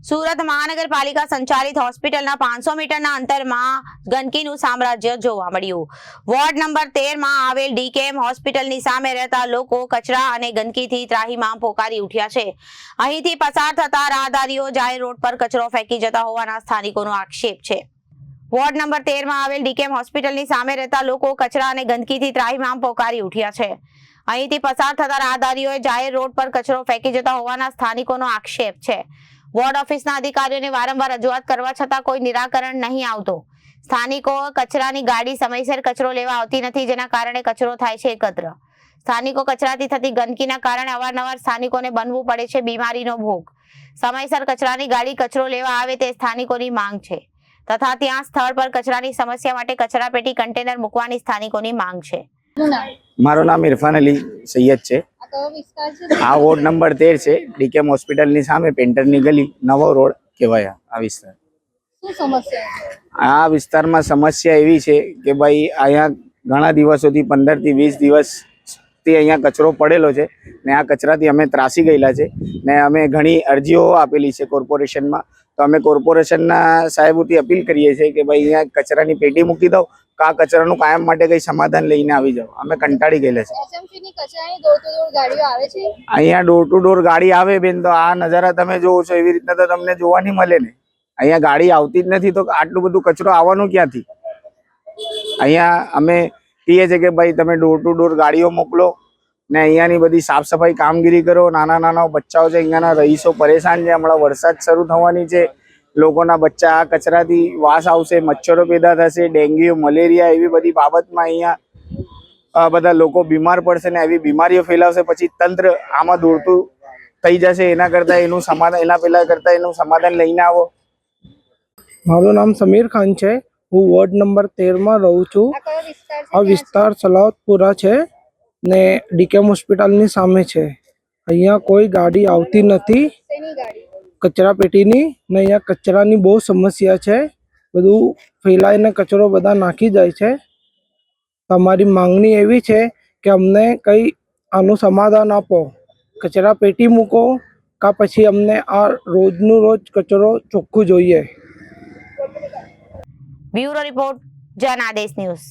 સુરત મહાનગરપાલિકા સંચાલિત હોસ્પિટલના 500 મીટરના અંતરમાં ગંદકીનું સામ્રાજ્ય જોવા મળ્યું। વોર્ડ નંબર 13 માં આવેલ ડીકેએમ હોસ્પિટલની સામે રહેતા લોકો કચરા અને ગંદકીથી ત્રાહિમામ પોકારી ઉઠ્યા છે। અહીંથી પસાર થતા રાહદારીઓ જાહેર રોડ પર કચરો ફેંકી જતા હોવાના સ્થાનિકોનો આક્ષેપ છે। વોર્ડ નંબર 13 માં આવેલ ડીકેએમ હોસ્પિટલની સામે રહેતા લોકો કચરા અને ગંદકીથી ત્રાહિમામ પોકારી ઉઠ્યા છે। અહીંથી પસાર થતા રાહદારીઓએ જાહેર રોડ પર કચરો ફેંકી જતા હોવાના સ્થાનિકોનો આક્ષેપ છે। વોર્ડ ઓફિસના અધિકારીઓને વારંવાર રજૂઆત કરવા છતાં કોઈ નિરાકરણ નહીં આવતું। સ્થાનિકો કચરાની ગાડી સમયસર કચરો લેવા આવતી નથી, જેના કારણે કચરો થાય છે એકત્ર। સ્થાનિકો કચરાથી થતી ગંદકીના કારણે અવારનવાર સ્થાનિકોને બનવું પડે છે બીમારીનો ભોગ। સમયસર કચરાની ગાડી કચરો લેવા આવે તે સ્થાનિકોની માંગ છે, તથા ત્યાં સ્થળ પર કચરાની સમસ્યા માટે કચરાપેટી કન્ટેનર મૂકવાની સ્થાનિકોની માંગ છે। મારું નામ ઇરફાન અલી સૈયદ છે। આ વોર્ડ નંબર 13 છે। ડીકેએમ હોસ્પિટલની સામે પેન્ટરની ગલી, નવો રોડ કહેવાય આ વિસ્તાર। શું સમસ્યા છે? આ વિસ્તારમાં સમસ્યા એવી છે કે ભાઈ અહીંયા ઘણા દિવસોથી 15 થી 20 દિવસથી અહીંયા કચરો પડેલો છે ને આ કચરાથી અમે ત્રાસી ગયેલા છે ને અમે ઘણી અરજીઓ આપેલી છે કોર્પોરેશનમાં। તો અમે કોર્પોરેશનના સાહેબોથી અપીલ કરીએ છીએ કે ભાઈ અહીંયા કચરાની પેટી મૂકી દો, આ કચરાનું કાયમ માટે કંઈ સમાધાન લઈને આવી જાઓ। અમે કંટાળી ગયેલા છે। એસએમસીની કચરાની ડોર ટુ ડોર ગાડીઓ આવે છે? અહીંયા ડોર ટુ ડોર ગાડી આવે બેન, તો આ નજારા તમે જોવો છો એવી રીતના તો તમને જોવા નહીં મળે ને। અહીંયા ગાડી આવતી જ નથી તો આટલું બધું કચરો આવવાનું ક્યાંથી? અહીંયા અમે કહીએ છીએ કે ભાઈ તમે ડોર ટુ ડોર ગાડીઓ મોકલો ને અહીંયાની બધી સાફ સફાઈ કામગીરી કરો। નાના નાના બચ્ચાઓ છે, અહીંયાના રહીશો પરેશાન છે। હમણાં વરસાદ શરૂ થવાની છે, લોકોના બચ્ચા આ કચરાથી વાસ આવશે, મચ્છરો પેદા થશે, ડેન્ગ્યુ, મલેરિયા એવી બધી બાબતમાં અહીંયા બધા લોકો બીમાર પડશે ને એવી બીમારીઓ ફેલાવશે। પછી તંત્ર આમાં દોડતું થઈ જશે। એના કરતાં એનું સમાધાન લઈને આવો। મારું નામ સમીર ખાન છે। હું વોર્ડ નંબર 13 માં રહું છું। આ કયો વિસ્તાર છે? આ વિસ્તાર સલાવતપુરા છે ને ડીકેએમ હોસ્પિટલની સામે છે। અહીંયા કોઈ ગાડી આવતી નથી શેની ગાડી? કચરા પેટીની, ને અહીંયા કચરાની બહુ સમસ્યા છે। બધું ફેલાઈને કચરો બધા નાખી જાય છે। તમારી માંગણી એવી છે કે અમને કંઈ આનું સમાધાન આપો, કચરા પેટી મૂકો કાં પછી અમને આ રોજનું રોજ કચરો ચોખ્ખું જોઈએ। Bureau report, Janadesh news.